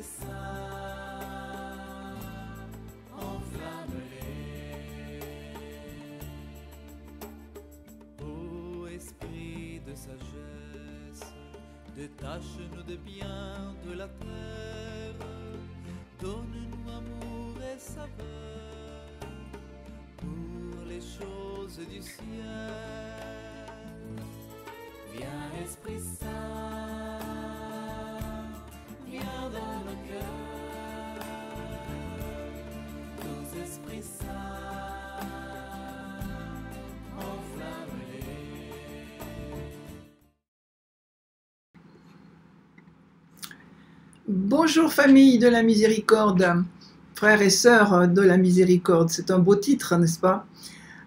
Saint, enflamme-les. Ô esprit de sagesse, détache-nous des biens de la terre, donne-nous amour et saveur pour les choses du ciel. Viens Esprit Saint, viens dans nos cœurs, nos esprits saints, enflamme-les. Bonjour famille de la miséricorde, frères et sœurs de la miséricorde, c'est un beau titre, n'est-ce pas?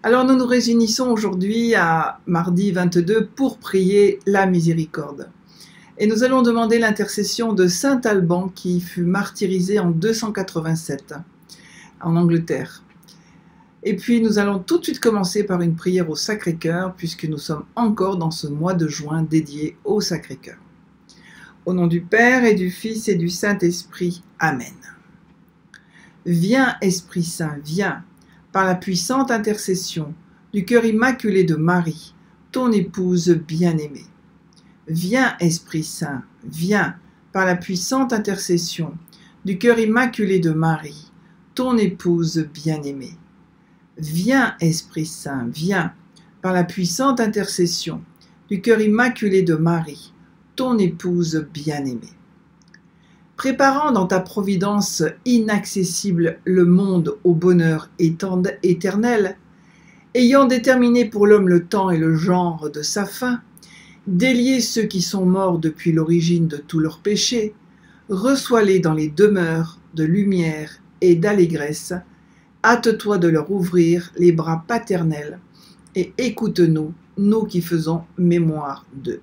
Alors nous nous réunissons aujourd'hui à mardi 22 pour prier la miséricorde. Et nous allons demander l'intercession de saint Alban qui fut martyrisé en 287 en Angleterre. Et puis nous allons tout de suite commencer par une prière au Sacré-Cœur puisque nous sommes encore dans ce mois de juin dédié au Sacré-Cœur. Au nom du Père et du Fils et du Saint-Esprit. Amen. Viens Esprit Saint, viens, par la puissante intercession du cœur immaculé de Marie, ton épouse bien-aimée. Viens Esprit Saint, viens, par la puissante intercession du cœur immaculé de Marie, ton épouse bien-aimée. Viens Esprit Saint, viens, par la puissante intercession du cœur immaculé de Marie, ton épouse bien-aimée. Préparant dans ta providence inaccessible le monde au bonheur éternel, ayant déterminé pour l'homme le temps et le genre de sa fin, délier ceux qui sont morts depuis l'origine de tous leurs péchés, reçois-les dans les demeures de lumière et d'allégresse, hâte-toi de leur ouvrir les bras paternels et écoute-nous, nous qui faisons mémoire d'eux.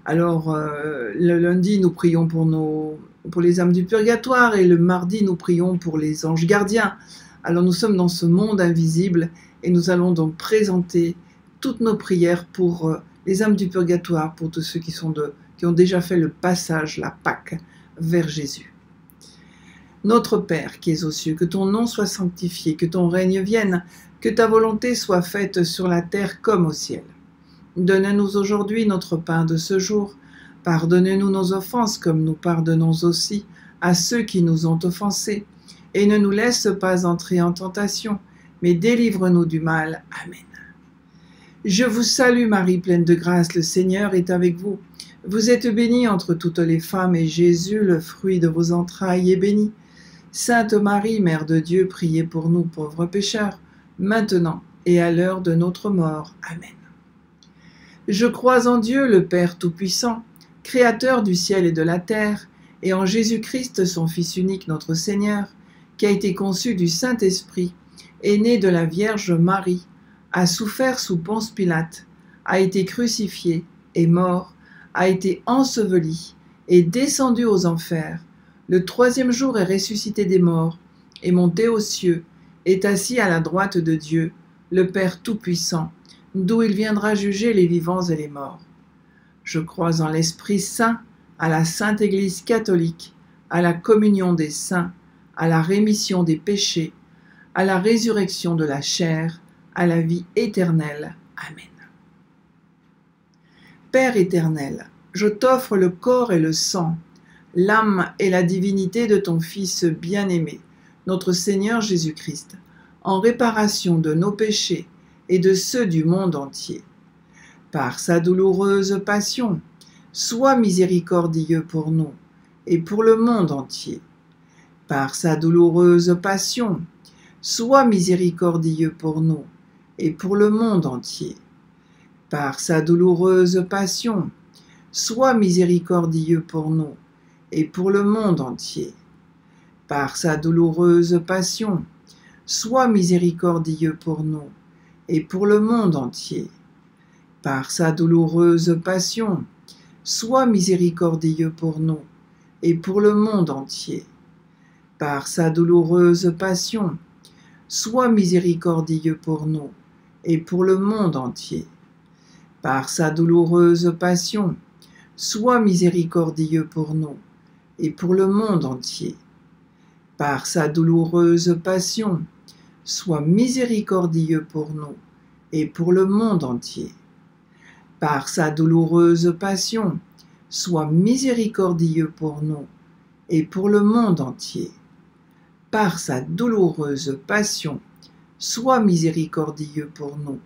Alors, le lundi, nous prions pour les âmes du purgatoire et le mardi, nous prions pour les anges gardiens. Alors, nous sommes dans ce monde invisible et nous allons donc présenter toutes nos prières pour les âmes du purgatoire, pour tous ceux qui ont déjà fait le passage, la Pâque, vers Jésus. Notre Père qui es aux cieux, que ton nom soit sanctifié, que ton règne vienne, que ta volonté soit faite sur la terre comme au ciel. Donne-nous aujourd'hui notre pain de ce jour. Pardonne-nous nos offenses comme nous pardonnons aussi à ceux qui nous ont offensés. Et ne nous laisse pas entrer en tentation, mais délivre-nous du mal. Amen. Je vous salue Marie, pleine de grâce, le Seigneur est avec vous. Vous êtes bénie entre toutes les femmes et Jésus, le fruit de vos entrailles, est béni. Sainte Marie, Mère de Dieu, priez pour nous pauvres pécheurs, maintenant et à l'heure de notre mort. Amen. Je crois en Dieu, le Père Tout-Puissant, Créateur du ciel et de la terre, et en Jésus-Christ, son Fils unique, notre Seigneur, qui a été conçu du Saint-Esprit, est né de la Vierge Marie, a souffert sous Ponce Pilate, a été crucifié, est mort, a été enseveli, est descendu aux enfers, le troisième jour est ressuscité des morts, est monté aux cieux, est assis à la droite de Dieu, le Père Tout-Puissant, d'où il viendra juger les vivants et les morts. Je crois en l'Esprit Saint, à la Sainte Église catholique, à la communion des saints, à la rémission des péchés, à la résurrection de la chair, à la vie éternelle. Amen. Père éternel, je t'offre le corps et le sang, l'âme et la divinité de ton Fils bien-aimé, notre Seigneur Jésus-Christ, en réparation de nos péchés et de ceux du monde entier. Par sa douloureuse passion, sois miséricordieux pour nous et pour le monde entier. Par sa douloureuse passion, sois miséricordieux pour nous et pour le monde entier. Par sa douloureuse passion, sois miséricordieux pour nous et pour le monde entier. Par sa douloureuse passion, sois miséricordieux pour nous et pour le monde entier. Par sa douloureuse passion, sois miséricordieux pour nous et pour le monde entier. Par sa douloureuse passion, sois miséricordieux pour nous et pour le monde entier. Par sa douloureuse passion, sois miséricordieux pour nous et pour le monde entier. Par sa douloureuse passion, sois miséricordieux pour nous et pour le monde entier. Par sa douloureuse passion, sois miséricordieux pour nous et pour le monde entier. Par sa douloureuse passion, sois miséricordieux pour nous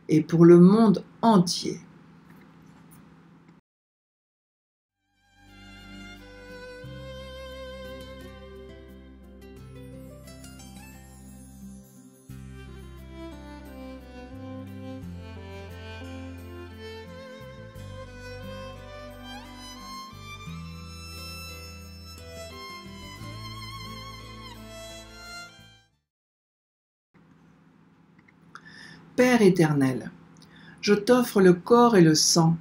et pour le monde entier. Père éternel, je t'offre le corps et le sang,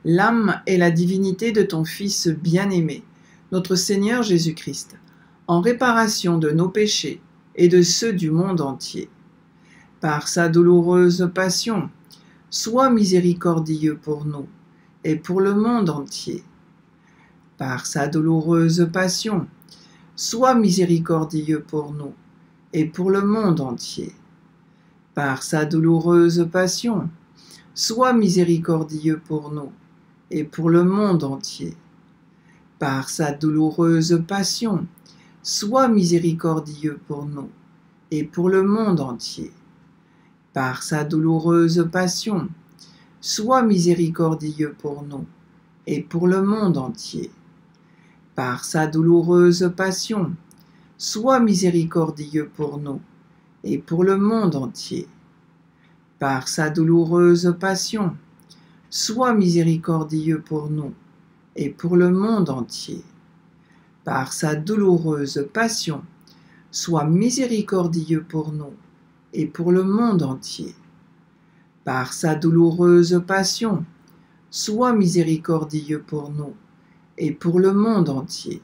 l'âme et la divinité de ton Fils bien-aimé, notre Seigneur Jésus-Christ, en réparation de nos péchés et de ceux du monde entier. Par sa douloureuse passion, sois miséricordieux pour nous et pour le monde entier. Par sa douloureuse passion, sois miséricordieux pour nous et pour le monde entier. Par sa douloureuse passion, sois miséricordieux pour nous et pour le monde entier. Par sa douloureuse passion, sois miséricordieux pour nous et pour le monde entier. Par sa douloureuse passion, sois miséricordieux pour nous et pour le monde entier. Par sa douloureuse passion, sois miséricordieux pour nous et pour le monde entier. Par sa douloureuse passion, sois miséricordieux pour nous et pour le monde entier. Par sa douloureuse passion, sois miséricordieux pour nous et pour le monde entier. Par sa douloureuse passion, sois miséricordieux pour nous et pour le monde entier.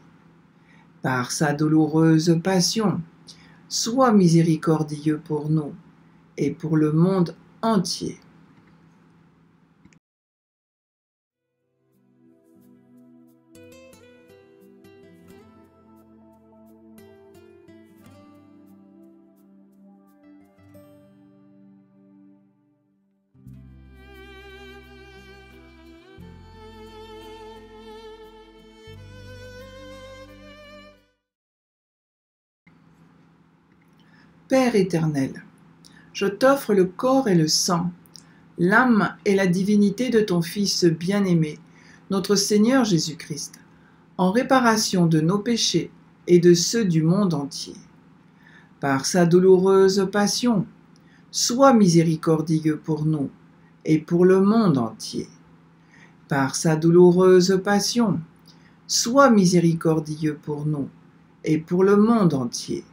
Par sa douloureuse passion, sois miséricordieux pour nous et pour le monde entier. Père éternel, je t'offre le corps et le sang, l'âme et la divinité de ton Fils bien-aimé, notre Seigneur Jésus-Christ, en réparation de nos péchés et de ceux du monde entier. Par sa douloureuse passion, sois miséricordieux pour nous et pour le monde entier. Par sa douloureuse passion, sois miséricordieux pour nous et pour le monde entier.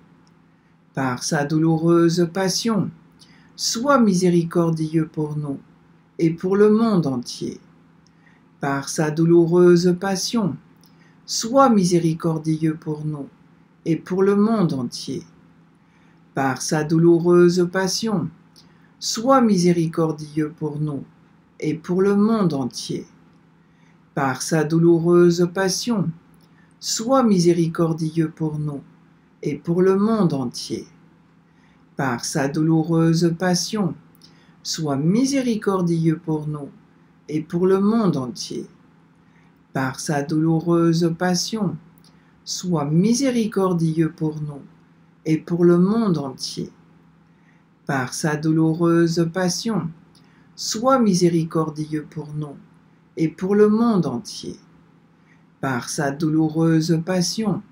Par sa douloureuse passion, sois miséricordieux pour nous et pour le monde entier. Par sa douloureuse passion, sois miséricordieux pour nous et pour le monde entier. Par sa douloureuse passion, sois miséricordieux pour nous et pour le monde entier. Par sa douloureuse passion, sois miséricordieux pour nous et pour le monde entier. Par sa douloureuse passion, sois miséricordieux pour nous et pour le monde entier. Par sa douloureuse passion, sois miséricordieux pour nous et pour le monde entier. Par sa douloureuse passion, sois miséricordieux pour nous et pour le monde entier. Par sa douloureuse passion,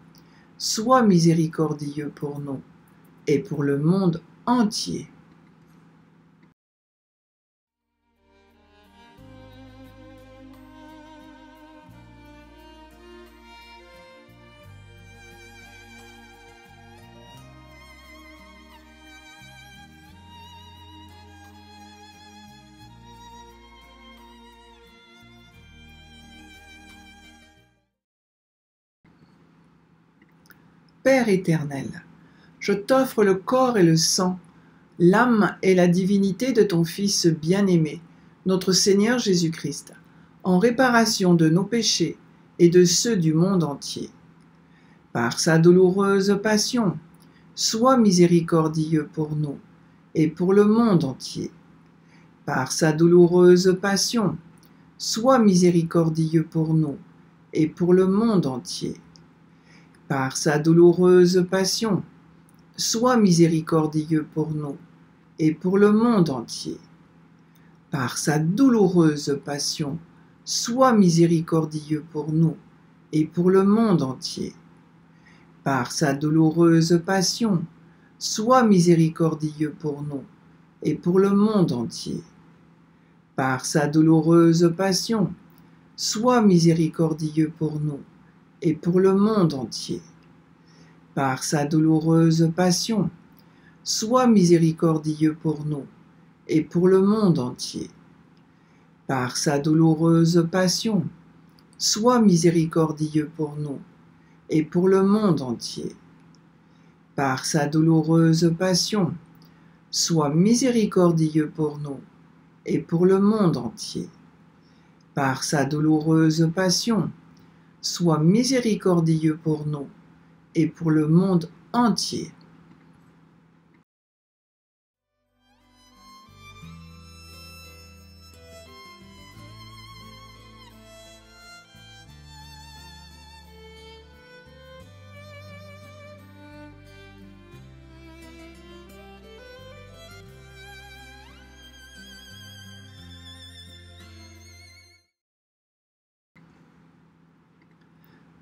sois miséricordieux pour nous et pour le monde entier. Père éternel, je t'offre le corps et le sang, l'âme et la divinité de ton Fils bien-aimé, notre Seigneur Jésus-Christ, en réparation de nos péchés et de ceux du monde entier. par sa douloureuse passion, sois miséricordieux pour nous et pour le monde entier. Par sa douloureuse passion, sois miséricordieux pour nous et pour le monde entier. Par sa douloureuse passion, sois miséricordieux pour nous et pour le monde entier. Par sa douloureuse passion, sois miséricordieux pour nous et pour le monde entier. Par sa douloureuse passion, sois miséricordieux pour nous et pour le monde entier. Par sa douloureuse passion, sois miséricordieux pour nous et pour le monde entier. Par sa douloureuse passion, sois miséricordieux pour nous et pour le monde entier. Par sa douloureuse passion, sois miséricordieux pour nous et pour le monde entier. Par sa douloureuse passion, sois miséricordieux pour nous et pour le monde entier. Par sa douloureuse passion, sois miséricordieux pour nous et pour le monde entier.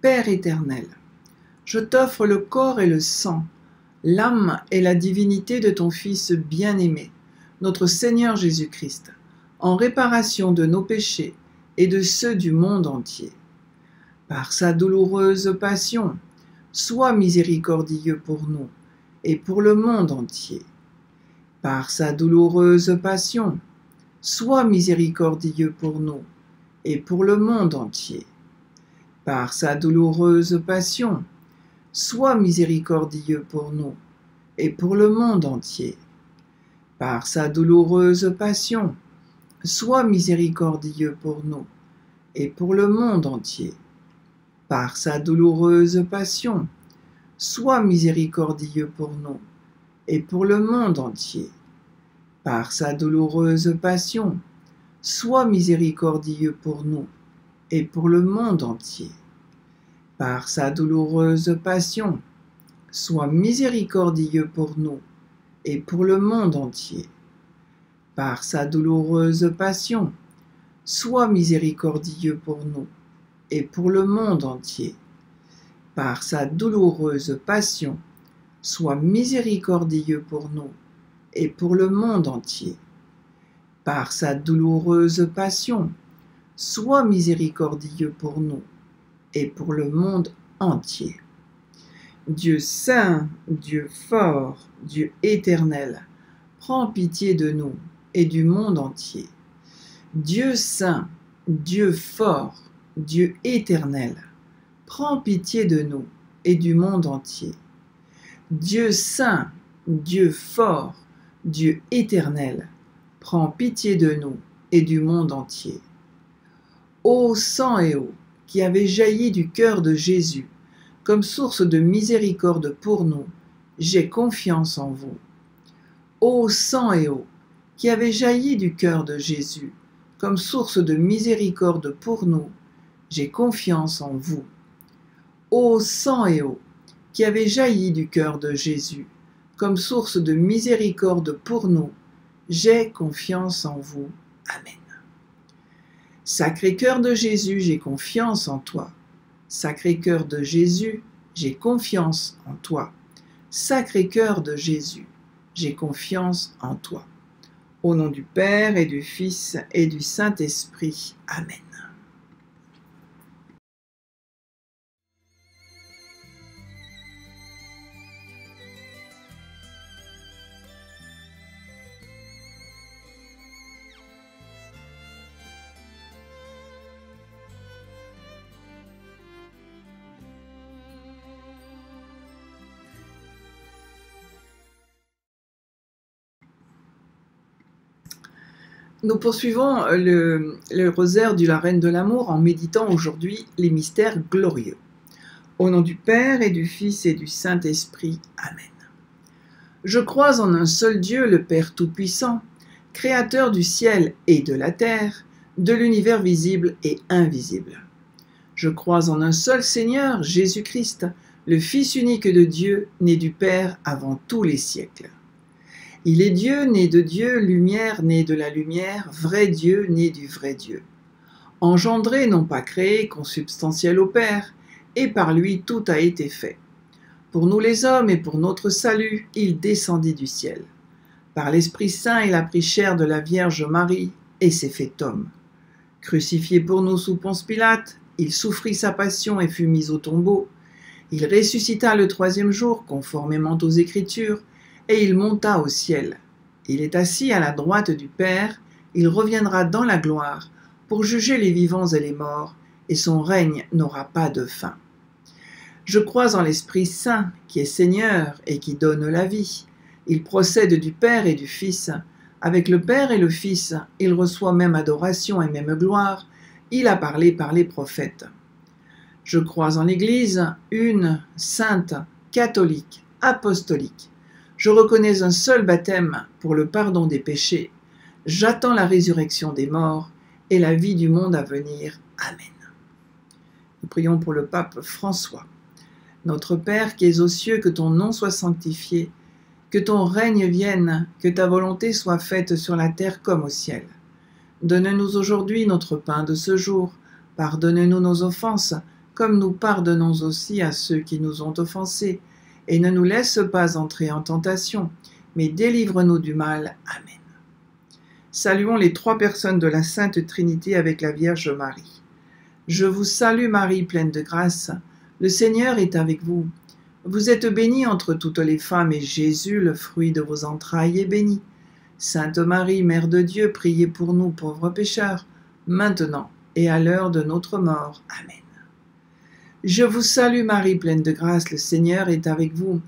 Père éternel, je t'offre le corps et le sang, l'âme et la divinité de ton Fils bien-aimé, notre Seigneur Jésus-Christ, en réparation de nos péchés et de ceux du monde entier. Par sa douloureuse passion, sois miséricordieux pour nous et pour le monde entier. Par sa douloureuse passion, sois miséricordieux pour nous et pour le monde entier. Par sa douloureuse passion, sois miséricordieux pour nous et pour le monde entier. Par sa douloureuse passion, sois miséricordieux pour nous et pour le monde entier. Par sa douloureuse passion, sois miséricordieux pour nous et pour le monde entier. Par sa douloureuse passion, sois miséricordieux pour nous et pour le monde entier. Par sa douloureuse passion, sois miséricordieux pour nous et pour le monde entier. Par sa douloureuse passion, sois miséricordieux pour nous et pour le monde entier. Par sa douloureuse passion, sois miséricordieux pour nous et pour le monde entier. Par sa douloureuse passion, sois miséricordieux pour nous et pour le monde entier. Dieu saint, Dieu fort, Dieu éternel, prends pitié de nous et du monde entier. Dieu saint, Dieu fort, Dieu éternel, prends pitié de nous et du monde entier. Dieu saint, Dieu fort, Dieu éternel, prends pitié de nous et du monde entier. Ô sang et eau qui avez jailli du cœur de Jésus, comme source de miséricorde pour nous, j'ai confiance en vous. Ô sang et eau qui avez jailli du cœur de Jésus, comme source de miséricorde pour nous, j'ai confiance en vous. Ô sang et eau qui avez jailli du cœur de Jésus, comme source de miséricorde pour nous, j'ai confiance en vous. Amen. Sacré-Cœur de Jésus, j'ai confiance en toi. Sacré-Cœur de Jésus, j'ai confiance en toi. Sacré-Cœur de Jésus, j'ai confiance en toi. Au nom du Père et du Fils et du Saint-Esprit. Amen. Nous poursuivons le rosaire de la Reine de l'Amour en méditant aujourd'hui les mystères glorieux. Au nom du Père et du Fils et du Saint-Esprit. Amen. Je crois en un seul Dieu, le Père Tout-Puissant, Créateur du ciel et de la terre, de l'univers visible et invisible. Je crois en un seul Seigneur, Jésus-Christ, le Fils unique de Dieu, né du Père avant tous les siècles. Il est Dieu, né de Dieu, lumière, né de la lumière, vrai Dieu, né du vrai Dieu. Engendré, non pas créé, consubstantiel au Père, et par lui tout a été fait. Pour nous les hommes et pour notre salut, il descendit du ciel. Par l'Esprit Saint, il a pris chair de la Vierge Marie et s'est fait homme. Crucifié pour nous sous Ponce Pilate, il souffrit sa passion et fut mis au tombeau. Il ressuscita le troisième jour, conformément aux Écritures, et il monta au ciel. Il est assis à la droite du Père, il reviendra dans la gloire pour juger les vivants et les morts, et son règne n'aura pas de fin. Je crois en l'Esprit Saint, qui est Seigneur et qui donne la vie. Il procède du Père et du Fils. Avec le Père et le Fils, il reçoit même adoration et même gloire. Il a parlé par les prophètes. Je crois en l'Église, une, sainte, catholique, apostolique. Je reconnais un seul baptême pour le pardon des péchés. J'attends la résurrection des morts et la vie du monde à venir. Amen. Nous prions pour le pape François. Notre Père qui es aux cieux, que ton nom soit sanctifié, que ton règne vienne, que ta volonté soit faite sur la terre comme au ciel. Donne-nous aujourd'hui notre pain de ce jour. Pardonne-nous nos offenses, comme nous pardonnons aussi à ceux qui nous ont offensés. Et ne nous laisse pas entrer en tentation, mais délivre-nous du mal. Amen. Saluons les trois personnes de la Sainte Trinité avec la Vierge Marie. Je vous salue Marie, pleine de grâce. Le Seigneur est avec vous. Vous êtes bénie entre toutes les femmes, et Jésus, le fruit de vos entrailles, est béni. Sainte Marie, Mère de Dieu, priez pour nous pauvres pécheurs, maintenant et à l'heure de notre mort. Amen. Je vous salue Marie, pleine de grâce, le Seigneur est avec vous.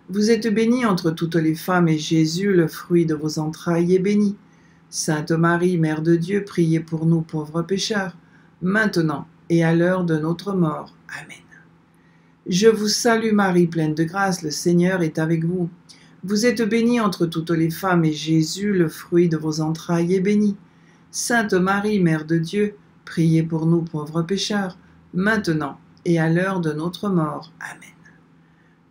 Vous êtes bénie entre toutes les femmes, et Jésus, le fruit de vos entrailles, est béni. Sainte Marie, Mère de Dieu, priez pour nous pauvres pécheurs, maintenant et à l'heure de notre mort. Amen. Je vous salue Marie, pleine de grâce, le Seigneur est avec vous. Vous êtes bénie entre toutes les femmes, et Jésus, le fruit de vos entrailles, est béni. Sainte Marie, Mère de Dieu, priez pour nous pauvres pécheurs, maintenant et à l'heure de notre mort. Amen.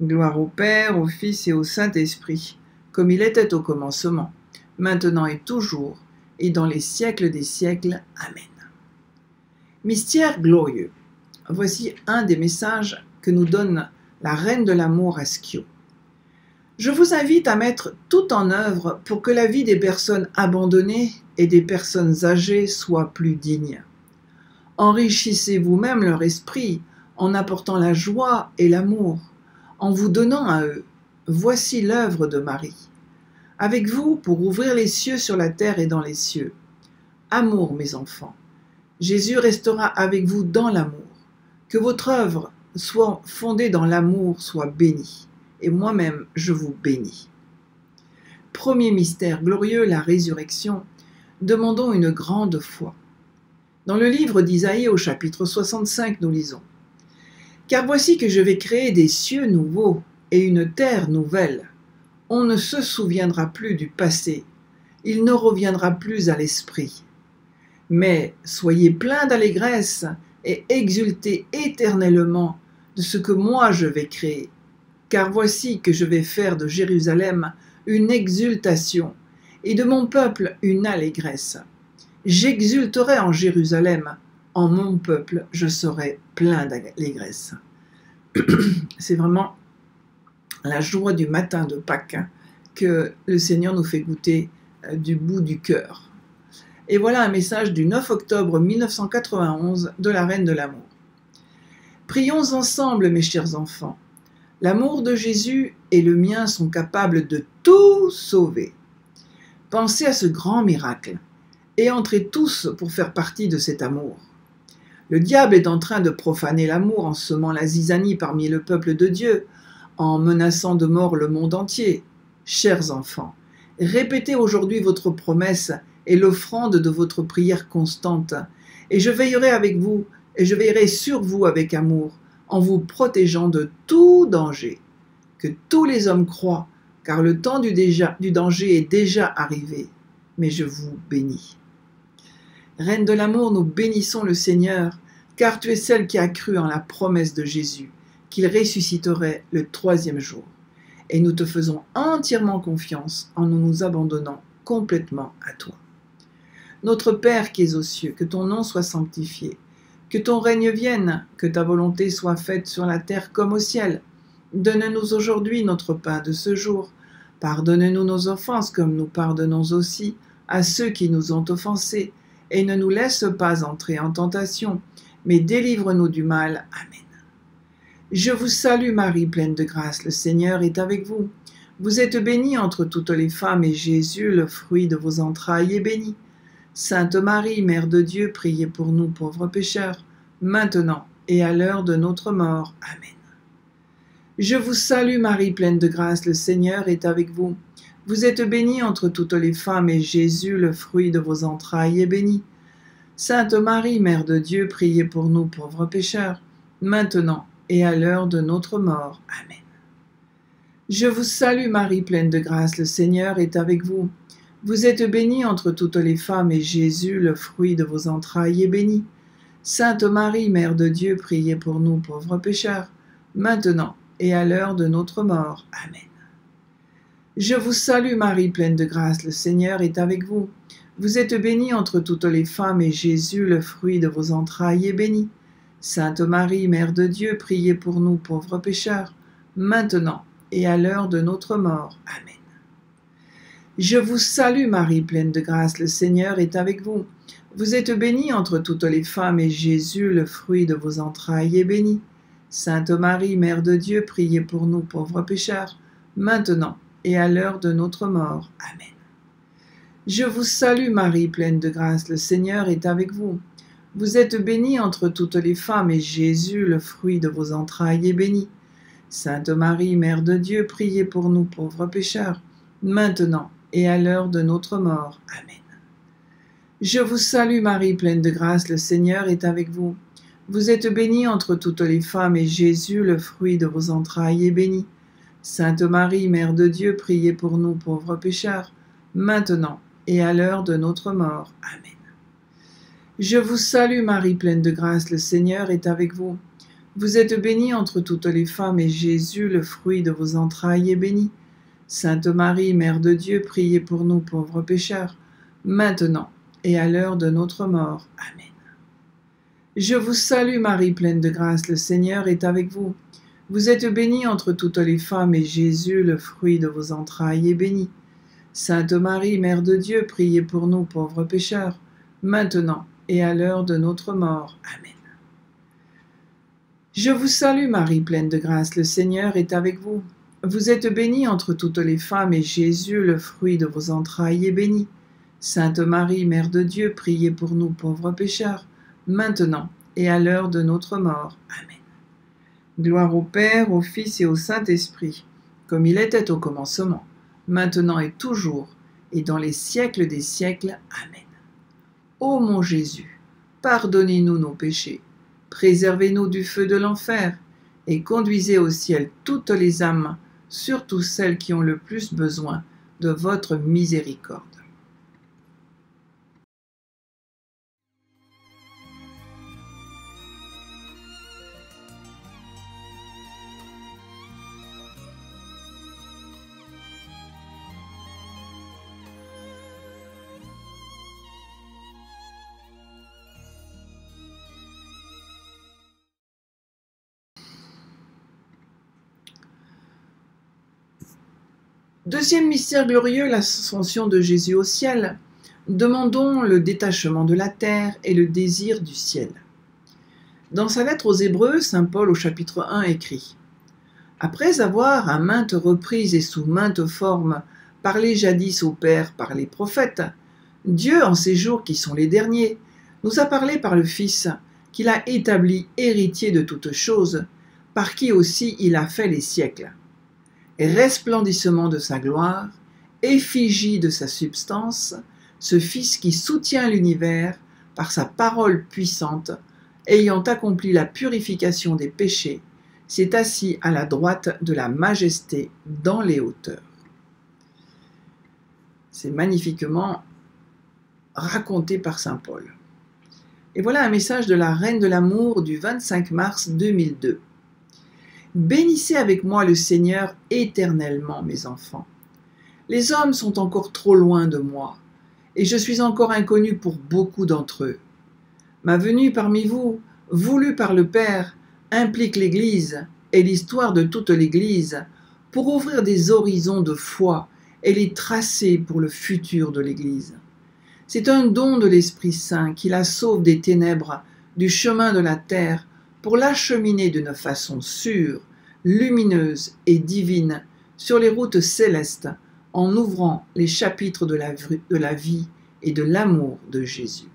Gloire au Père, au Fils et au Saint-Esprit, comme il était au commencement, maintenant et toujours, et dans les siècles des siècles. Amen. Mystère glorieux. Voici un des messages que nous donne la Reine de l'amour à Schio. Je vous invite à mettre tout en œuvre pour que la vie des personnes abandonnées et des personnes âgées soit plus digne. Enrichissez vous-même leur esprit en apportant la joie et l'amour, en vous donnant à eux. Voici l'œuvre de Marie. Avec vous pour ouvrir les cieux sur la terre et dans les cieux. Amour, mes enfants. Jésus restera avec vous dans l'amour. Que votre œuvre soit fondée dans l'amour, soit bénie. Et moi-même, je vous bénis. Premier mystère glorieux, la résurrection. Demandons une grande foi. Dans le livre d'Isaïe au chapitre 65, nous lisons « Car voici que je vais créer des cieux nouveaux et une terre nouvelle. On ne se souviendra plus du passé, il ne reviendra plus à l'esprit. Mais soyez pleins d'allégresse et exultez éternellement de ce que moi je vais créer. Car voici que je vais faire de Jérusalem une exultation, et de mon peuple une allégresse. J'exulterai en Jérusalem, en mon peuple je serai plein d'allégresse. » C'est vraiment la joie du matin de Pâques que le Seigneur nous fait goûter du bout du cœur. Et voilà un message du 9 octobre 1991 de la Reine de l'amour. Prions ensemble, mes chers enfants. L'amour de Jésus et le mien sont capables de tout sauver. Pensez à ce grand miracle et entrez tous pour faire partie de cet amour. Le diable est en train de profaner l'amour en semant la zizanie parmi le peuple de Dieu, en menaçant de mort le monde entier. Chers enfants, répétez aujourd'hui votre promesse et l'offrande de votre prière constante, et je veillerai avec vous, et je veillerai sur vous avec amour, en vous protégeant de tout danger. Que tous les hommes croient, car le temps du danger est déjà arrivé. Mais je vous bénis. Reine de l'amour, nous bénissons le Seigneur, car tu es celle qui a cru en la promesse de Jésus, qu'il ressusciterait le 3e jour. Et nous te faisons entièrement confiance en nous abandonnant complètement à toi. Notre Père qui es aux cieux, que ton nom soit sanctifié, que ton règne vienne, que ta volonté soit faite sur la terre comme au ciel. Donne-nous aujourd'hui notre pain de ce jour. Pardonne-nous nos offenses comme nous pardonnons aussi à ceux qui nous ont offensés. Et ne nous laisse pas entrer en tentation, mais délivre-nous du mal. Amen. Je vous salue Marie, pleine de grâce, le Seigneur est avec vous. Vous êtes bénie entre toutes les femmes, et Jésus, le fruit de vos entrailles, est béni. Sainte Marie, Mère de Dieu, priez pour nous pauvres pécheurs, maintenant et à l'heure de notre mort. Amen. Je vous salue Marie, pleine de grâce, le Seigneur est avec vous. Vous êtes bénie entre toutes les femmes, et Jésus, le fruit de vos entrailles, est béni. Sainte Marie, Mère de Dieu, priez pour nous pauvres pécheurs, maintenant et à l'heure de notre mort. Amen. Je vous salue Marie, pleine de grâce, le Seigneur est avec vous. Vous êtes bénie entre toutes les femmes, et Jésus, le fruit de vos entrailles, est béni. Sainte Marie, Mère de Dieu, priez pour nous pauvres pécheurs, maintenant et à l'heure de notre mort. Amen. Je vous salue Marie, pleine de grâce, le Seigneur est avec vous. Vous êtes bénie entre toutes les femmes, et Jésus, le fruit de vos entrailles, est béni. Sainte Marie, Mère de Dieu, priez pour nous pauvres pécheurs, maintenant et à l'heure de notre mort. Amen. Je vous salue Marie, pleine de grâce, le Seigneur est avec vous. Vous êtes bénie entre toutes les femmes, et Jésus, le fruit de vos entrailles, est béni. Sainte Marie, Mère de Dieu, priez pour nous pauvres pécheurs, maintenant et à l'heure de notre mort. Amen. Je vous salue Marie, pleine de grâce, le Seigneur est avec vous. Vous êtes bénie entre toutes les femmes, et Jésus, le fruit de vos entrailles, est béni. Sainte Marie, Mère de Dieu, priez pour nous pauvres pécheurs, maintenant et à l'heure de notre mort. Amen. Je vous salue Marie, pleine de grâce, le Seigneur est avec vous. Vous êtes bénie entre toutes les femmes, et Jésus, le fruit de vos entrailles, est béni. Sainte Marie, Mère de Dieu, priez pour nous pauvres pécheurs, maintenant et à l'heure de notre mort. Amen. Je vous salue Marie, pleine de grâce, le Seigneur est avec vous. Vous êtes bénie entre toutes les femmes, et Jésus, le fruit de vos entrailles, est béni. Sainte Marie, Mère de Dieu, priez pour nous pauvres pécheurs, maintenant et à l'heure de notre mort. Amen. Je vous salue Marie, pleine de grâce, le Seigneur est avec vous. Vous êtes bénie entre toutes les femmes, et Jésus, le fruit de vos entrailles, est béni. Sainte Marie, Mère de Dieu, priez pour nous pauvres pécheurs, maintenant et à l'heure de notre mort. Amen. Je vous salue Marie, pleine de grâce, le Seigneur est avec vous. Vous êtes bénie entre toutes les femmes, et Jésus, le fruit de vos entrailles, est béni. Sainte Marie, Mère de Dieu, priez pour nous pauvres pécheurs, maintenant et à l'heure de notre mort. Amen. Gloire au Père, au Fils et au Saint-Esprit, comme il était au commencement, maintenant et toujours, et dans les siècles des siècles. Amen. Ô mon Jésus, pardonnez-nous nos péchés, préservez-nous du feu de l'enfer, et conduisez au ciel toutes les âmes, surtout celles qui ont le plus besoin de votre miséricorde. Deuxième mystère glorieux, l'ascension de Jésus au ciel. Demandons le détachement de la terre et le désir du ciel. Dans sa lettre aux Hébreux, saint Paul au chapitre 1 écrit « Après avoir à maintes reprises et sous maintes formes parlé jadis au Père par les prophètes, Dieu, en ces jours qui sont les derniers, nous a parlé par le Fils, qu'il a établi héritier de toutes choses, par qui aussi il a fait les siècles. Resplendissement de sa gloire, effigie de sa substance, ce Fils qui soutient l'univers par sa parole puissante, ayant accompli la purification des péchés, s'est assis à la droite de la majesté dans les hauteurs. C'est magnifiquement raconté par saint Paul. Et voilà un message de la Reine de l'amour du 25 mars 2002. Bénissez avec moi le Seigneur éternellement, mes enfants. Les hommes sont encore trop loin de moi, et je suis encore inconnu pour beaucoup d'entre eux. Ma venue parmi vous, voulue par le Père, implique l'Église et l'histoire de toute l'Église pour ouvrir des horizons de foi et les tracer pour le futur de l'Église. C'est un don de l'Esprit Saint qui la sauve des ténèbres du chemin de la terre pour l'acheminer d'une façon sûre, lumineuse et divine sur les routes célestes en ouvrant les chapitres de la vie et de l'amour de Jésus.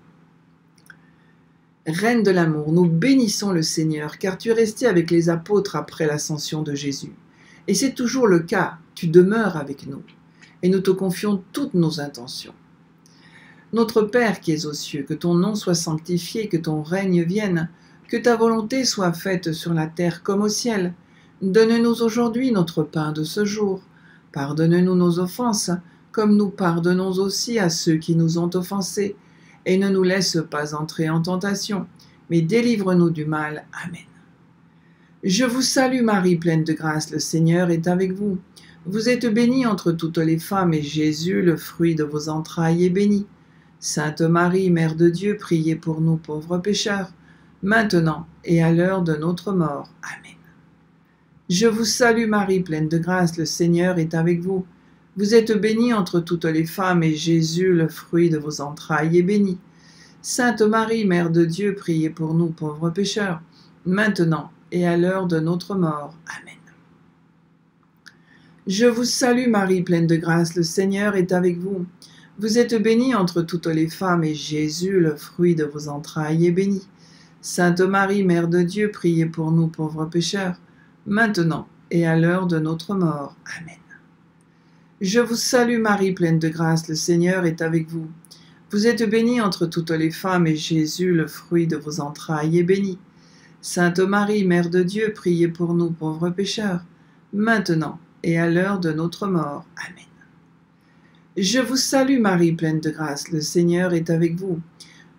Reine de l'amour, nous bénissons le Seigneur, car tu es restée avec les apôtres après l'ascension de Jésus. Et c'est toujours le cas, tu demeures avec nous, et nous te confions toutes nos intentions. Notre Père qui es aux cieux, que ton nom soit sanctifié, que ton règne vienne, que ta volonté soit faite sur la terre comme au ciel. Donne-nous aujourd'hui notre pain de ce jour. Pardonne-nous nos offenses, comme nous pardonnons aussi à ceux qui nous ont offensés. Et ne nous laisse pas entrer en tentation, mais délivre-nous du mal. Amen. Je vous salue Marie, pleine de grâce, le Seigneur est avec vous. Vous êtes bénie entre toutes les femmes, et Jésus, le fruit de vos entrailles, est béni. Sainte Marie, Mère de Dieu, priez pour nous pauvres pécheurs, maintenant et à l'heure de notre mort. Amen. Je vous salue Marie, pleine de grâce, le Seigneur est avec vous. Vous êtes bénie entre toutes les femmes, et Jésus, le fruit de vos entrailles, est béni. Sainte Marie, Mère de Dieu, priez pour nous pauvres pécheurs, maintenant et à l'heure de notre mort. Amen. Je vous salue Marie, pleine de grâce, le Seigneur est avec vous. Vous êtes bénie entre toutes les femmes, et Jésus, le fruit de vos entrailles, est béni. Sainte Marie, Mère de Dieu, priez pour nous pauvres pécheurs, maintenant et à l'heure de notre mort. Amen. Je vous salue Marie, pleine de grâce, le Seigneur est avec vous. Vous êtes bénie entre toutes les femmes, et Jésus, le fruit de vos entrailles, est béni. Sainte Marie, Mère de Dieu, priez pour nous pauvres pécheurs, maintenant et à l'heure de notre mort. Amen. Je vous salue Marie, pleine de grâce, le Seigneur est avec vous.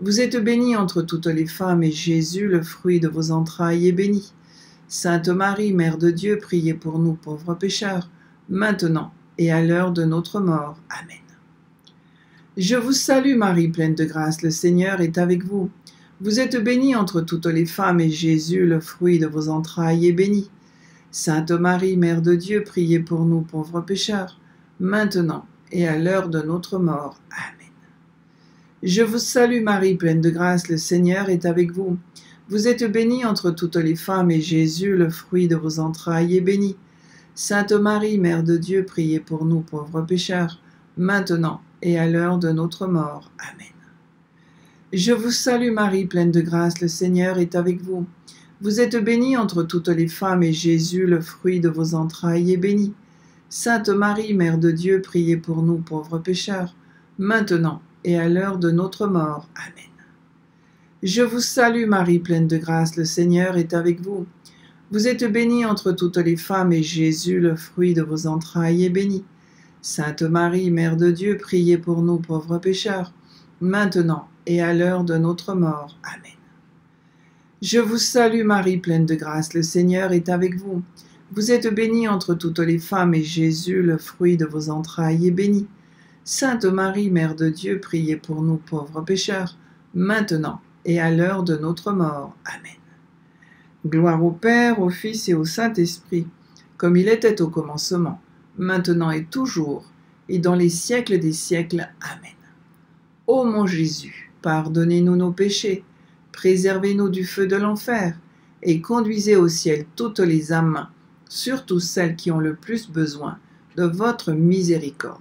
Vous êtes bénie entre toutes les femmes, et Jésus, le fruit de vos entrailles, est béni. Sainte Marie, Mère de Dieu, priez pour nous pauvres pécheurs, maintenant et à l'heure de notre mort. Amen. Je vous salue Marie, pleine de grâce, le Seigneur est avec vous. Vous êtes bénie entre toutes les femmes, et Jésus, le fruit de vos entrailles, est béni. Sainte Marie, Mère de Dieu, priez pour nous pauvres pécheurs, maintenant et à l'heure de notre mort. Amen. Je vous salue Marie, pleine de grâce, le Seigneur est avec vous. Vous êtes bénie entre toutes les femmes, et Jésus, le fruit de vos entrailles, est béni. Sainte Marie, Mère de Dieu, priez pour nous pauvres pécheurs, maintenant et à l'heure de notre mort. Amen. Je vous salue Marie, pleine de grâce, le Seigneur est avec vous. Vous êtes bénie entre toutes les femmes, et Jésus, le fruit de vos entrailles, est béni. Sainte Marie, Mère de Dieu, priez pour nous pauvres pécheurs, maintenant et à l'heure de notre mort. Amen. Je vous salue Marie, pleine de grâce, le Seigneur est avec vous. Vous êtes bénie entre toutes les femmes, et Jésus, le fruit de vos entrailles, est béni. Sainte Marie, Mère de Dieu, priez pour nous pauvres pécheurs, maintenant et à l'heure de notre mort. Amen. Je vous salue Marie, pleine de grâce, le Seigneur est avec vous. Vous êtes bénie entre toutes les femmes, et Jésus, le fruit de vos entrailles, est béni. Sainte Marie, Mère de Dieu, priez pour nous pauvres pécheurs, maintenant et à l'heure de notre mort. Amen. Gloire au Père, au Fils et au Saint-Esprit, comme il était au commencement, maintenant et toujours, et dans les siècles des siècles. Amen. Ô mon Jésus, pardonnez-nous nos péchés, préservez-nous du feu de l'enfer, et conduisez au ciel toutes les âmes, surtout celles qui ont le plus besoin de votre miséricorde.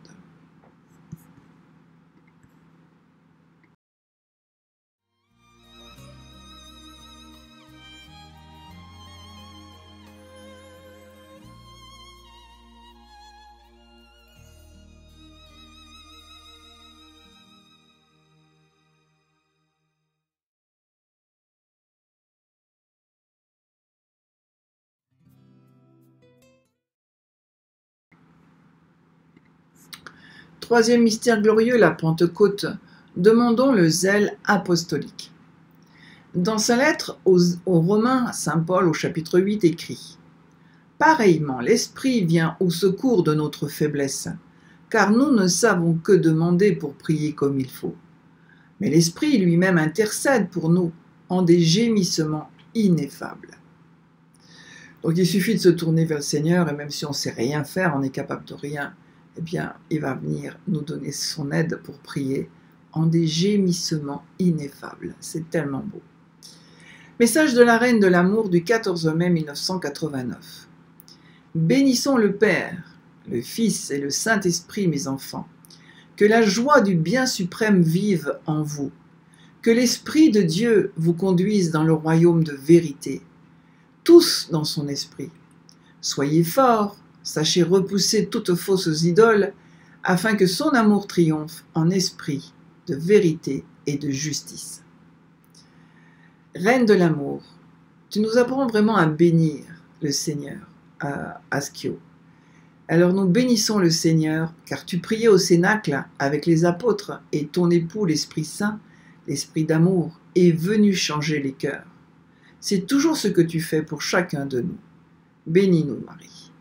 Troisième mystère glorieux, la Pentecôte. Demandons le zèle apostolique. Dans sa lettre aux Romains, saint Paul au chapitre 8 écrit « Pareillement, l'Esprit vient au secours de notre faiblesse, car nous ne savons que demander pour prier comme il faut. Mais l'Esprit lui-même intercède pour nous en des gémissements ineffables. » Donc il suffit de se tourner vers le Seigneur, et même si on ne sait rien faire, on n'est capable de rien, eh bien il va venir nous donner son aide pour prier en des gémissements ineffables. C'est tellement beau. Message de la Reine de l'Amour du 14 mai 1989. Bénissons le Père, le Fils et le Saint-Esprit, mes enfants. Que la joie du bien suprême vive en vous. Que l'Esprit de Dieu vous conduise dans le royaume de vérité. Tous dans son esprit. Soyez forts, sachez repousser toutes fausses idoles, afin que son amour triomphe en esprit de vérité et de justice. Reine de l'amour, tu nous apprends vraiment à bénir le Seigneur à Schio. Alors nous bénissons le Seigneur, car tu priais au Cénacle avec les apôtres, et ton époux, l'Esprit Saint, l'Esprit d'amour, est venu changer les cœurs. C'est toujours ce que tu fais pour chacun de nous. Bénis-nous, Marie.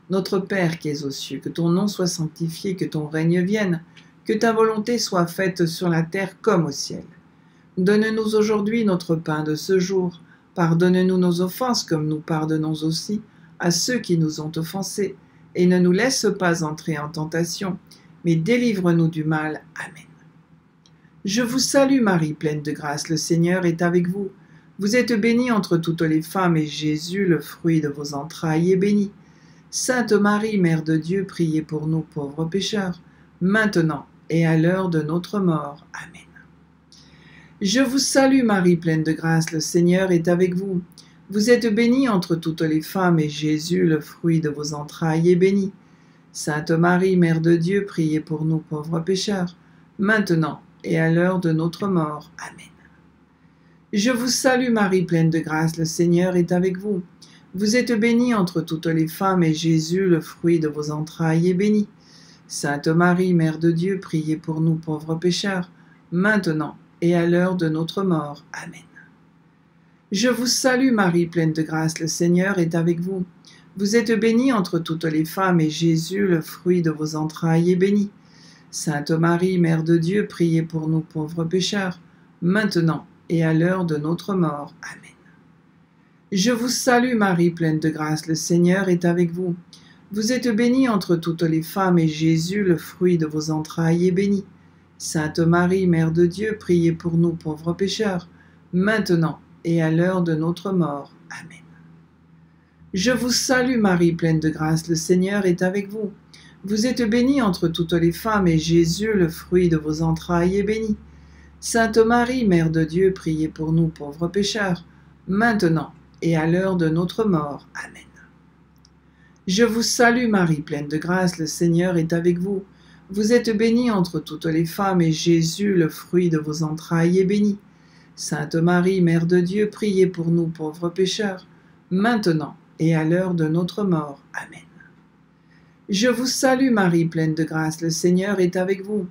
Notre Père qui es aux cieux, que ton nom soit sanctifié, que ton règne vienne, que ta volonté soit faite sur la terre comme au ciel. Donne-nous aujourd'hui notre pain de ce jour. Pardonne-nous nos offenses comme nous pardonnons aussi à ceux qui nous ont offensés. Et ne nous laisse pas entrer en tentation, mais délivre-nous du mal. Amen. Je vous salue Marie, pleine de grâce, le Seigneur est avec vous. Vous êtes bénie entre toutes les femmes, et Jésus, le fruit de vos entrailles, est béni. Sainte Marie, Mère de Dieu, priez pour nous pauvres pécheurs, maintenant et à l'heure de notre mort. Amen. Je vous salue Marie, pleine de grâce, le Seigneur est avec vous. Vous êtes bénie entre toutes les femmes, et Jésus, le fruit de vos entrailles, est béni. Sainte Marie, Mère de Dieu, priez pour nous pauvres pécheurs, maintenant et à l'heure de notre mort. Amen. Je vous salue Marie, pleine de grâce, le Seigneur est avec vous. Vous êtes bénie entre toutes les femmes, et Jésus, le fruit de vos entrailles, est béni. Sainte Marie, Mère de Dieu, priez pour nous pauvres pécheurs, maintenant et à l'heure de notre mort. Amen. Je vous salue Marie, pleine de grâce, le Seigneur est avec vous. Vous êtes bénie entre toutes les femmes, et Jésus, le fruit de vos entrailles, est béni. Sainte Marie, Mère de Dieu, priez pour nous pauvres pécheurs, maintenant et à l'heure de notre mort. Amen. Je vous salue Marie, pleine de grâce, le Seigneur est avec vous. Vous êtes bénie entre toutes les femmes, et Jésus, le fruit de vos entrailles, est béni. Sainte Marie, Mère de Dieu, priez pour nous pauvres pécheurs, maintenant et à l'heure de notre mort. Amen. Je vous salue Marie, pleine de grâce, le Seigneur est avec vous. Vous êtes bénie entre toutes les femmes, et Jésus, le fruit de vos entrailles, est béni. Sainte Marie, Mère de Dieu, priez pour nous pauvres pécheurs, maintenant et à l'heure de notre mort. Amen. Je vous salue Marie, pleine de grâce, le Seigneur est avec vous. Vous êtes bénie entre toutes les femmes, et Jésus, le fruit de vos entrailles, est béni. Sainte Marie, Mère de Dieu, priez pour nous pauvres pécheurs, maintenant et à l'heure de notre mort. Amen. Je vous salue Marie, pleine de grâce, le Seigneur est avec vous.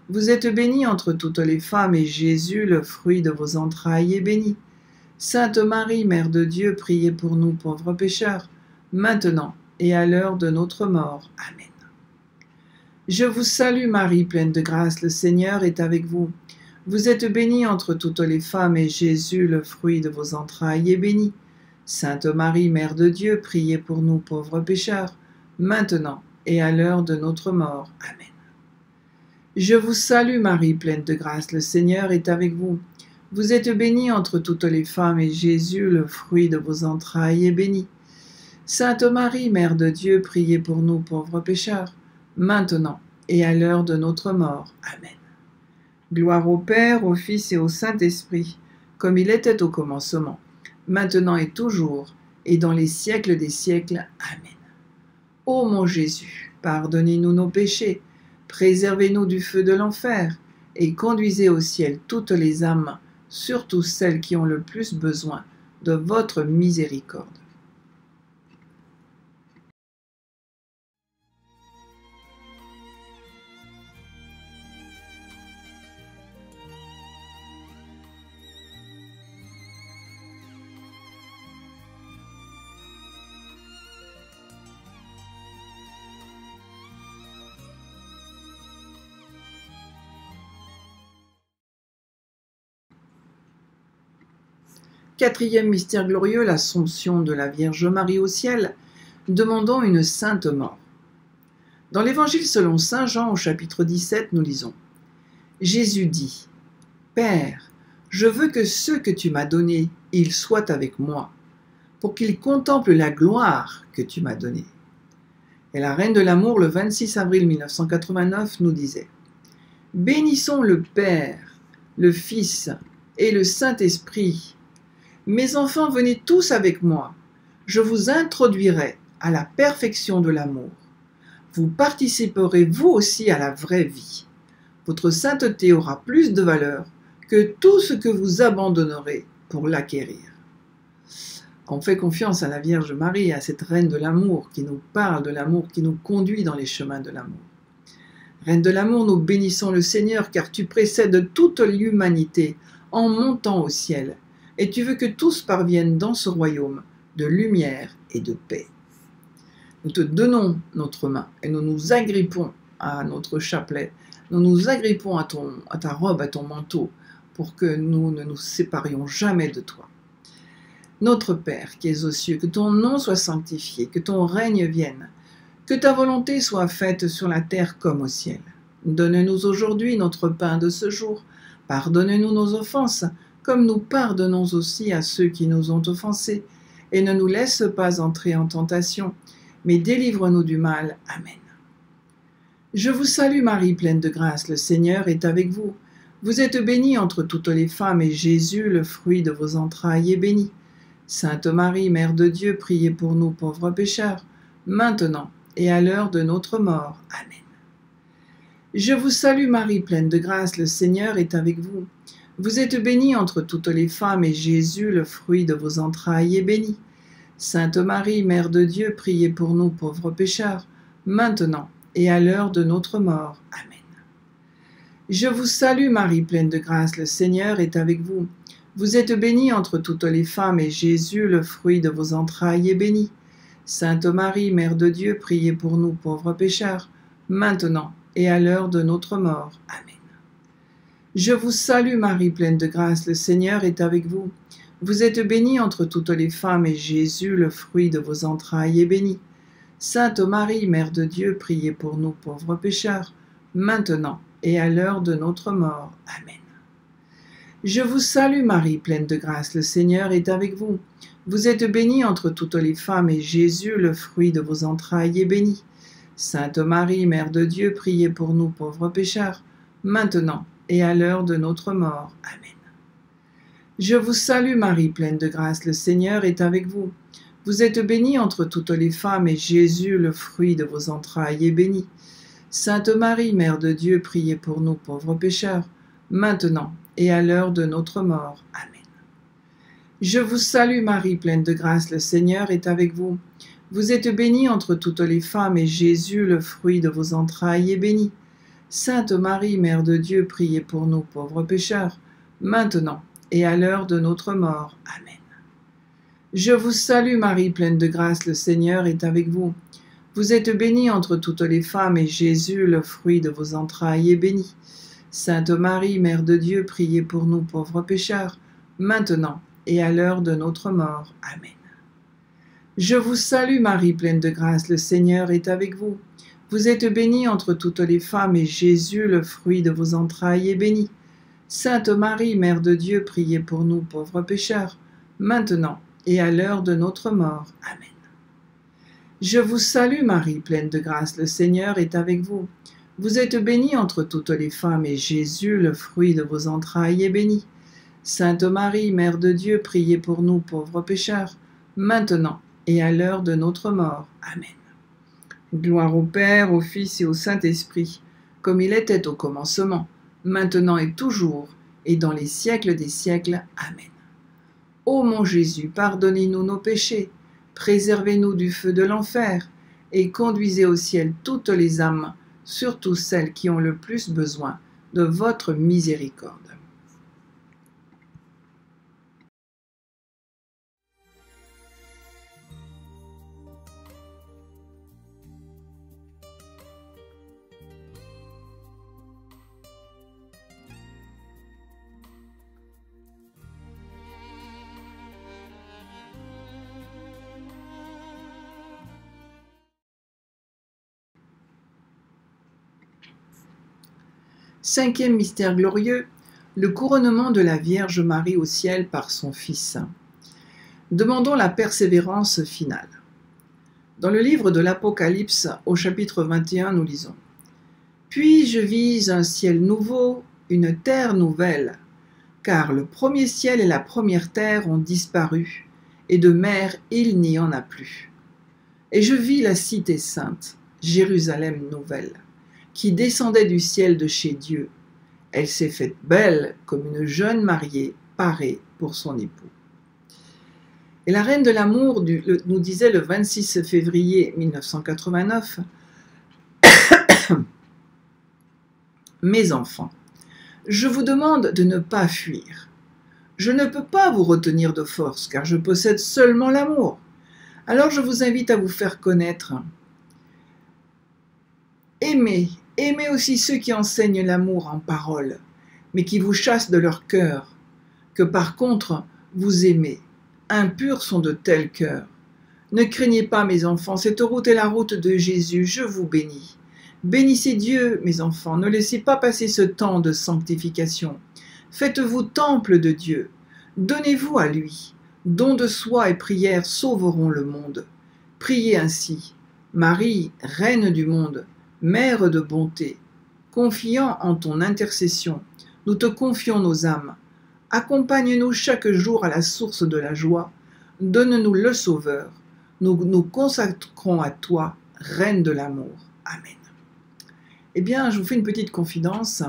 Vous êtes bénie entre toutes les femmes, et Jésus, le fruit de vos entrailles, est béni. Sainte Marie, Mère de Dieu, priez pour nous pauvres pécheurs, maintenant et à l'heure de notre mort. Amen. Je vous salue Marie, pleine de grâce, le Seigneur est avec vous. Vous êtes bénie entre toutes les femmes, et Jésus, le fruit de vos entrailles, est béni. Sainte Marie, Mère de Dieu, priez pour nous pauvres pécheurs, maintenant et à l'heure de notre mort. Amen. Je vous salue Marie, pleine de grâce, le Seigneur est avec vous. Vous êtes bénie entre toutes les femmes, et Jésus, le fruit de vos entrailles, est béni. Sainte Marie, Mère de Dieu, priez pour nous pauvres pécheurs, maintenant et à l'heure de notre mort. Amen. Gloire au Père, au Fils et au Saint-Esprit, comme il était au commencement, maintenant et toujours, et dans les siècles des siècles. Amen. Ô mon Jésus, pardonnez-nous nos péchés, préservez-nous du feu de l'enfer, et conduisez au ciel toutes les âmes, surtout celles qui ont le plus besoin de votre miséricorde. Quatrième mystère glorieux, l'Assomption de la Vierge Marie au ciel. Demandons une sainte mort. Dans l'Évangile selon saint Jean au chapitre 17, nous lisons « Jésus dit, Père, je veux que ceux que tu m'as donnés, ils soient avec moi, pour qu'ils contemplent la gloire que tu m'as donnée. » Et la Reine de l'amour, le 26 avril 1989, nous disait « Bénissons le Père, le Fils et le Saint-Esprit. Mes enfants, venez tous avec moi. Je vous introduirai à la perfection de l'amour. Vous participerez vous aussi à la vraie vie. Votre sainteté aura plus de valeur que tout ce que vous abandonnerez pour l'acquérir. » On fait confiance à la Vierge Marie, à cette Reine de l'amour qui nous parle de l'amour, qui nous conduit dans les chemins de l'amour. Reine de l'amour, nous bénissons le Seigneur car tu précèdes toute l'humanité en montant au ciel et tu veux que tous parviennent dans ce royaume de lumière et de paix. Nous te donnons notre main et nous nous agrippons à notre chapelet, nous nous agrippons à ta robe, à ton manteau, pour que nous ne nous séparions jamais de toi. Notre Père qui es aux cieux, que ton nom soit sanctifié, que ton règne vienne, que ta volonté soit faite sur la terre comme au ciel. Donne-nous aujourd'hui notre pain de ce jour. Pardonne-nous nos offenses, comme nous pardonnons aussi à ceux qui nous ont offensés. Et ne nous laisse pas entrer en tentation, mais délivre-nous du mal. Amen. Je vous salue Marie, pleine de grâce, le Seigneur est avec vous. Vous êtes bénie entre toutes les femmes, et Jésus, le fruit de vos entrailles, est béni. Sainte Marie, Mère de Dieu, priez pour nous pauvres pécheurs, maintenant et à l'heure de notre mort. Amen. Je vous salue Marie, pleine de grâce, le Seigneur est avec vous. Vous êtes bénie entre toutes les femmes, et Jésus, le fruit de vos entrailles, est béni. Sainte Marie, Mère de Dieu, priez pour nous pauvres pécheurs, maintenant et à l'heure de notre mort. Amen. Je vous salue Marie, pleine de grâce, le Seigneur est avec vous. Vous êtes bénie entre toutes les femmes, et Jésus, le fruit de vos entrailles, est béni. Sainte Marie, Mère de Dieu, priez pour nous pauvres pécheurs, maintenant et à l'heure de notre mort. Amen. Je vous salue Marie, pleine de grâce, le Seigneur est avec vous. Vous êtes bénie entre toutes les femmes, et Jésus, le fruit de vos entrailles, est béni. Sainte Marie, Mère de Dieu, priez pour nous pauvres pécheurs, maintenant et à l'heure de notre mort. Amen. Je vous salue Marie, pleine de grâce, le Seigneur est avec vous. Vous êtes bénie entre toutes les femmes, et Jésus, le fruit de vos entrailles, est béni. Sainte Marie, Mère de Dieu, priez pour nous pauvres pécheurs, maintenant et à l'heure de notre mort. Amen. Je vous salue Marie, pleine de grâce, le Seigneur est avec vous. Vous êtes bénie entre toutes les femmes, et Jésus, le fruit de vos entrailles, est béni. Sainte Marie, Mère de Dieu, priez pour nous pauvres pécheurs, maintenant et à l'heure de notre mort. Amen. Je vous salue Marie, pleine de grâce, le Seigneur est avec vous. Vous êtes bénie entre toutes les femmes, et Jésus, le fruit de vos entrailles, est béni. Sainte Marie, Mère de Dieu, priez pour nous pauvres pécheurs, maintenant et à l'heure de notre mort. Amen. Je vous salue Marie, pleine de grâce, le Seigneur est avec vous. Vous êtes bénie entre toutes les femmes, et Jésus, le fruit de vos entrailles, est béni. Sainte Marie, Mère de Dieu, priez pour nous pauvres pécheurs, maintenant et à l'heure de notre mort. Amen. Je vous salue Marie, pleine de grâce, le Seigneur est avec vous. Vous êtes bénie entre toutes les femmes, et Jésus, le fruit de vos entrailles, est béni. Sainte Marie, Mère de Dieu, priez pour nous pauvres pécheurs, maintenant et à l'heure de notre mort. Amen. Je vous salue Marie, pleine de grâce, le Seigneur est avec vous. Vous êtes bénie entre toutes les femmes, et Jésus, le fruit de vos entrailles, est béni. Sainte Marie, Mère de Dieu, priez pour nous pauvres pécheurs, maintenant et à l'heure de notre mort. Amen. Gloire au Père, au Fils et au Saint-Esprit, comme il était au commencement, maintenant et toujours, et dans les siècles des siècles. Amen. Ô mon Jésus, pardonnez-nous nos péchés, préservez-nous du feu de l'enfer, et conduisez au ciel toutes les âmes, surtout celles qui ont le plus besoin de votre miséricorde. Cinquième mystère glorieux, le couronnement de la Vierge Marie au ciel par son Fils. Demandons la persévérance finale. Dans le livre de l'Apocalypse, au chapitre 21, nous lisons « Puis je vis un ciel nouveau, une terre nouvelle, car le premier ciel et la première terre ont disparu, et de mer il n'y en a plus. Et je vis la cité sainte, Jérusalem nouvelle, qui descendait du ciel de chez Dieu. Elle s'est faite belle comme une jeune mariée parée pour son époux. » Et la Reine de l'amour nous disait le 26 février 1989 « Mes enfants, je vous demande de ne pas fuir. Je ne peux pas vous retenir de force, car je possède seulement l'amour. Alors je vous invite à vous faire connaître. Aimez aussi ceux qui enseignent l'amour en parole, mais qui vous chassent de leur cœur, que par contre vous aimez. Impurs sont de tels cœurs. Ne craignez pas, mes enfants, cette route est la route de Jésus, je vous bénis. Bénissez Dieu, mes enfants, ne laissez pas passer ce temps de sanctification. Faites-vous temple de Dieu, donnez-vous à lui. Don de soi et prière sauveront le monde. Priez ainsi. Marie, Reine du monde, Mère de bonté, confiant en ton intercession, nous te confions nos âmes. Accompagne-nous chaque jour à la source de la joie. Donne-nous le Sauveur. Nous nous consacrons à toi, Reine de l'amour. Amen. Eh bien, je vous fais une petite confidence.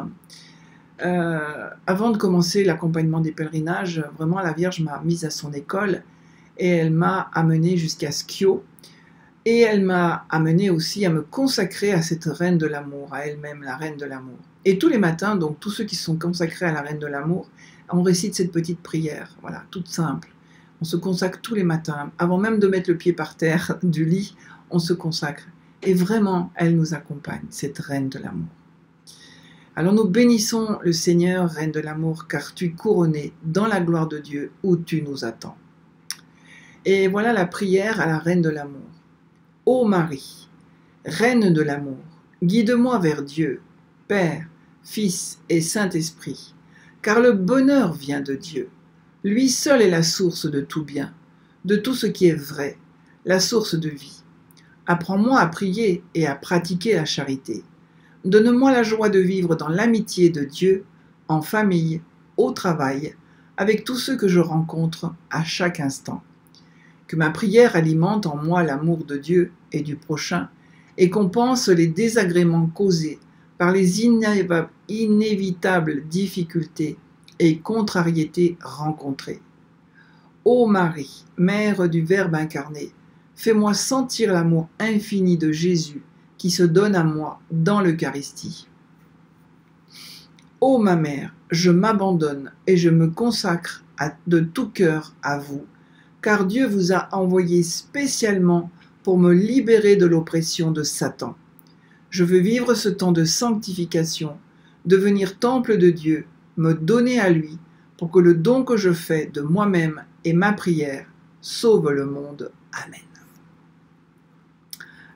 Avant de commencer l'accompagnement des pèlerinages, vraiment la Vierge m'a mise à son école et elle m'a amenée jusqu'à Schio. Et elle m'a amené aussi à me consacrer à cette Reine de l'amour, à elle-même, la Reine de l'amour. Et tous les matins, donc tous ceux qui sont consacrés à la Reine de l'amour, on récite cette petite prière, voilà, toute simple. On se consacre tous les matins, avant même de mettre le pied par terre du lit, on se consacre. Et vraiment, elle nous accompagne, cette Reine de l'amour. Alors nous bénissons le Seigneur, Reine de l'amour, car tu es couronnée dans la gloire de Dieu où tu nous attends. Et voilà la prière à la Reine de l'amour. Ô Marie, Reine de l'amour, guide-moi vers Dieu, Père, Fils et Saint-Esprit, car le bonheur vient de Dieu. Lui seul est la source de tout bien, de tout ce qui est vrai, la source de vie. Apprends-moi à prier et à pratiquer la charité. Donne-moi la joie de vivre dans l'amitié de Dieu, en famille, au travail, avec tous ceux que je rencontre à chaque instant. Que ma prière alimente en moi l'amour de Dieu et du prochain et compense les désagréments causés par les inévitables difficultés et contrariétés rencontrées. Ô Marie, Mère du Verbe incarné, fais-moi sentir l'amour infini de Jésus qui se donne à moi dans l'Eucharistie. Ô ma Mère, je m'abandonne et je me consacre de tout cœur à vous, car Dieu vous a envoyé spécialement pour me libérer de l'oppression de Satan. Je veux vivre ce temps de sanctification, devenir temple de Dieu, me donner à lui, pour que le don que je fais de moi-même et ma prière sauve le monde. Amen.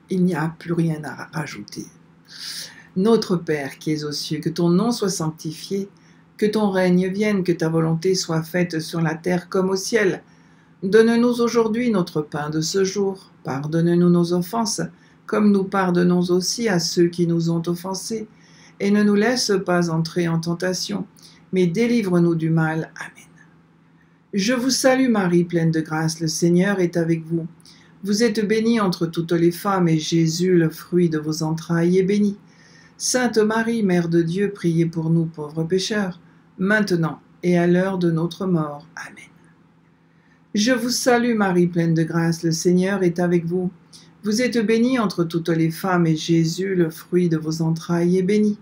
Il n'y a plus rien à rajouter. Notre Père qui es aux cieux, que ton nom soit sanctifié, que ton règne vienne, que ta volonté soit faite sur la terre comme au ciel. Donne-nous aujourd'hui notre pain de ce jour. Pardonne-nous nos offenses, comme nous pardonnons aussi à ceux qui nous ont offensés. Et ne nous laisse pas entrer en tentation, mais délivre-nous du mal. Amen. Je vous salue Marie, pleine de grâce, le Seigneur est avec vous. Vous êtes bénie entre toutes les femmes, et Jésus, le fruit de vos entrailles, est béni. Sainte Marie, Mère de Dieu, priez pour nous pauvres pécheurs, maintenant et à l'heure de notre mort. Amen. Je vous salue Marie, pleine de grâce, le Seigneur est avec vous. Vous êtes bénie entre toutes les femmes, et Jésus, le fruit de vos entrailles, est béni.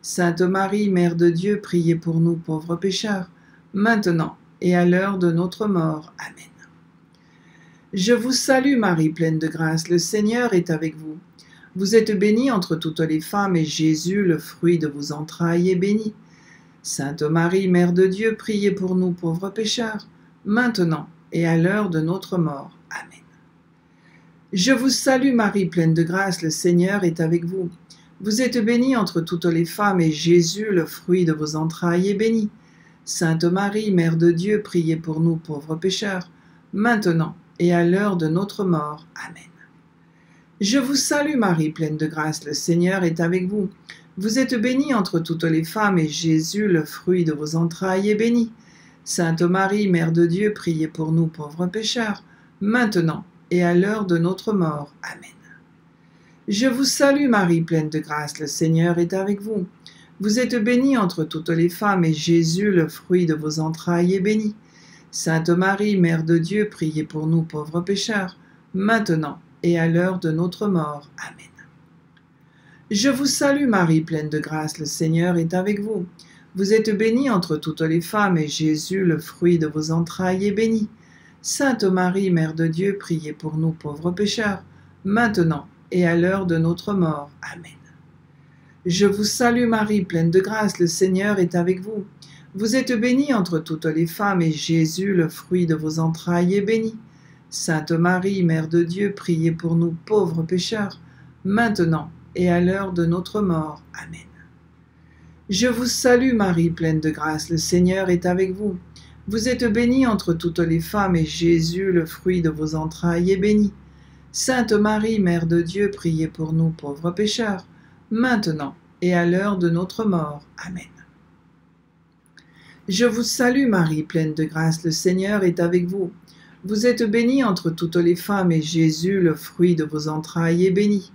Sainte Marie, Mère de Dieu, priez pour nous pauvres pécheurs, maintenant et à l'heure de notre mort. Amen. Je vous salue Marie, pleine de grâce, le Seigneur est avec vous. Vous êtes bénie entre toutes les femmes, et Jésus, le fruit de vos entrailles, est béni. Sainte Marie, Mère de Dieu, priez pour nous pauvres pécheurs, maintenant et à l'heure de notre mort. Amen. Je vous salue Marie, pleine de grâce, le Seigneur est avec vous. Vous êtes bénie entre toutes les femmes, et Jésus, le fruit de vos entrailles, est béni. Sainte Marie, Mère de Dieu, priez pour nous pauvres pécheurs, maintenant et à l'heure de notre mort. Amen. Je vous salue Marie, pleine de grâce, le Seigneur est avec vous. Vous êtes bénie entre toutes les femmes, et Jésus, le fruit de vos entrailles, est béni. Sainte Marie, Mère de Dieu, priez pour nous pauvres pécheurs, maintenant et à l'heure de notre mort. Amen. Je vous salue Marie, pleine de grâce, le Seigneur est avec vous. Vous êtes bénie entre toutes les femmes, et Jésus, le fruit de vos entrailles, est béni. Sainte Marie, Mère de Dieu, priez pour nous pauvres pécheurs, maintenant et à l'heure de notre mort. Amen. Je vous salue Marie, pleine de grâce, le Seigneur est avec vous. Vous êtes bénie entre toutes les femmes, et Jésus, le fruit de vos entrailles, est béni. Sainte Marie, Mère de Dieu, priez pour nous pauvres pécheurs, maintenant et à l'heure de notre mort. Amen. Je vous salue Marie, pleine de grâce, le Seigneur est avec vous. Vous êtes bénie entre toutes les femmes, et Jésus, le fruit de vos entrailles, est béni. Sainte Marie, Mère de Dieu, priez pour nous pauvres pécheurs, maintenant et à l'heure de notre mort. Amen. Je vous salue Marie, pleine de grâce, le Seigneur est avec vous. Vous êtes bénie entre toutes les femmes, et Jésus, le fruit de vos entrailles, est béni. Sainte Marie, Mère de Dieu, priez pour nous pauvres pécheurs, maintenant et à l'heure de notre mort. Amen. Je vous salue Marie, pleine de grâce, le Seigneur est avec vous. Vous êtes bénie entre toutes les femmes, et Jésus, le fruit de vos entrailles, est béni.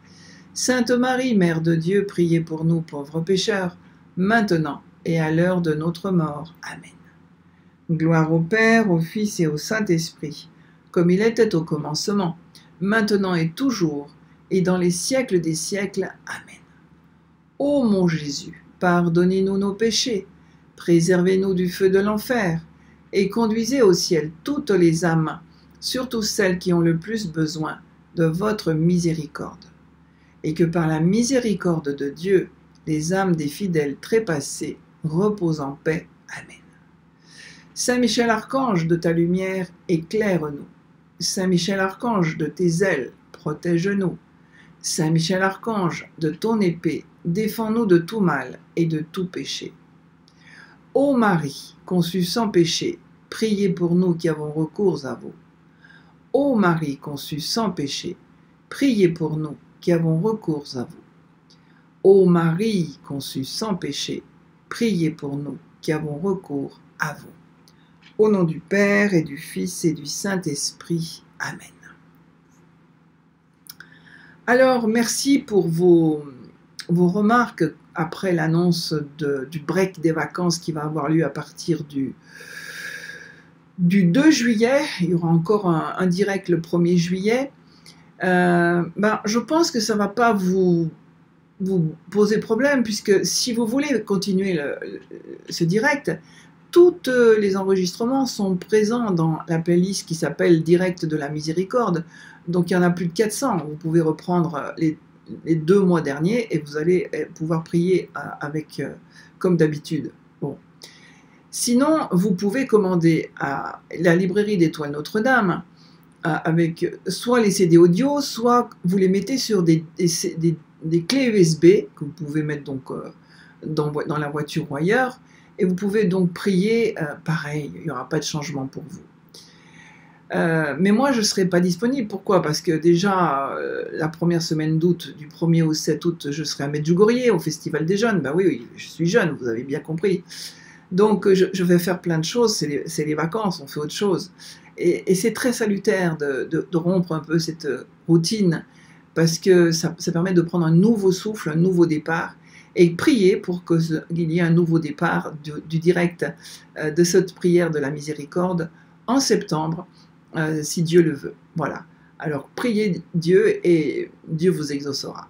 Sainte Marie, Mère de Dieu, priez pour nous pauvres pécheurs, maintenant et à l'heure de notre mort. Amen. Gloire au Père, au Fils et au Saint-Esprit, comme il était au commencement, maintenant et toujours, et dans les siècles des siècles. Amen. Ô mon Jésus, pardonnez-nous nos péchés, préservez-nous du feu de l'enfer, et conduisez au ciel toutes les âmes, surtout celles qui ont le plus besoin de votre miséricorde. Et que par la miséricorde de Dieu, les âmes des fidèles trépassés reposent en paix. Amen. Saint Michel Archange, de ta lumière, éclaire-nous. Saint Michel Archange, de tes ailes, protège-nous. Saint Michel Archange, de ton épée, défends-nous de tout mal et de tout péché. Ô Marie, conçue sans péché, priez pour nous qui avons recours à vous. Ô Marie, conçue sans péché, priez pour nous qui avons recours à vous. Ô Marie, conçue sans péché, priez pour nous qui avons recours à vous. Au nom du Père et du Fils et du Saint-Esprit. Amen. Alors, merci pour vos remarques après l'annonce du break des vacances qui va avoir lieu à partir du 2 juillet. Il y aura encore un direct le 1er juillet. Je pense que ça ne va pas vous poser problème, puisque si vous voulez continuer ce direct, tous les enregistrements sont présents dans la playlist qui s'appelle Direct de la Miséricorde. Donc il y en a plus de 400. Vous pouvez reprendre les 2 mois derniers et vous allez pouvoir prier comme d'habitude. Bon. Sinon, vous pouvez commander à la librairie d'Étoile Notre-Dame avec soit les CD audio, soit vous les mettez sur des clés USB que vous pouvez mettre donc dans la voiture ou ailleurs, et vous pouvez donc prier pareil, il n'y aura pas de changement pour vous. Mais moi je ne serai pas disponible. Pourquoi? Parce que déjà la première semaine d'août, du 1er au 7 août, je serai à Medjugorje au Festival des Jeunes. Oui, je suis jeune, vous avez bien compris. Donc je vais faire plein de choses, c'est les vacances, on fait autre chose. Et c'est très salutaire de rompre un peu cette routine, parce que ça permet de prendre un nouveau souffle, un nouveau départ, et prier pour qu'il y ait un nouveau départ du direct de cette prière de la miséricorde en septembre, si Dieu le veut. Voilà. Alors priez Dieu et Dieu vous exaucera.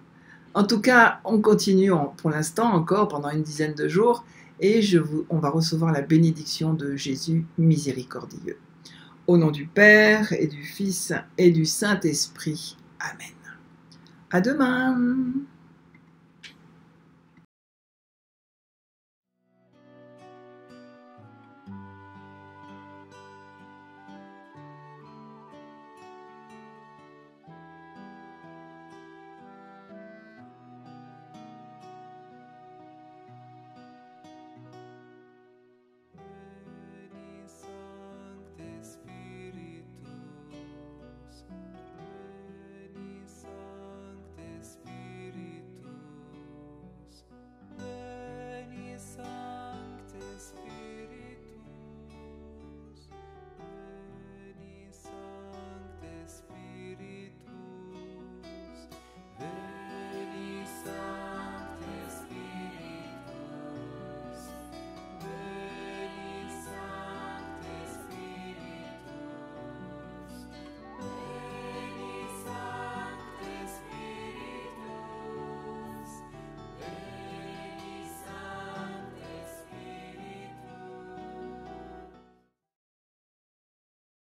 En tout cas, on continue pour l'instant encore pendant une dizaine de jours, et on va recevoir la bénédiction de Jésus miséricordieux. Au nom du Père et du Fils et du Saint-Esprit. Amen. À demain.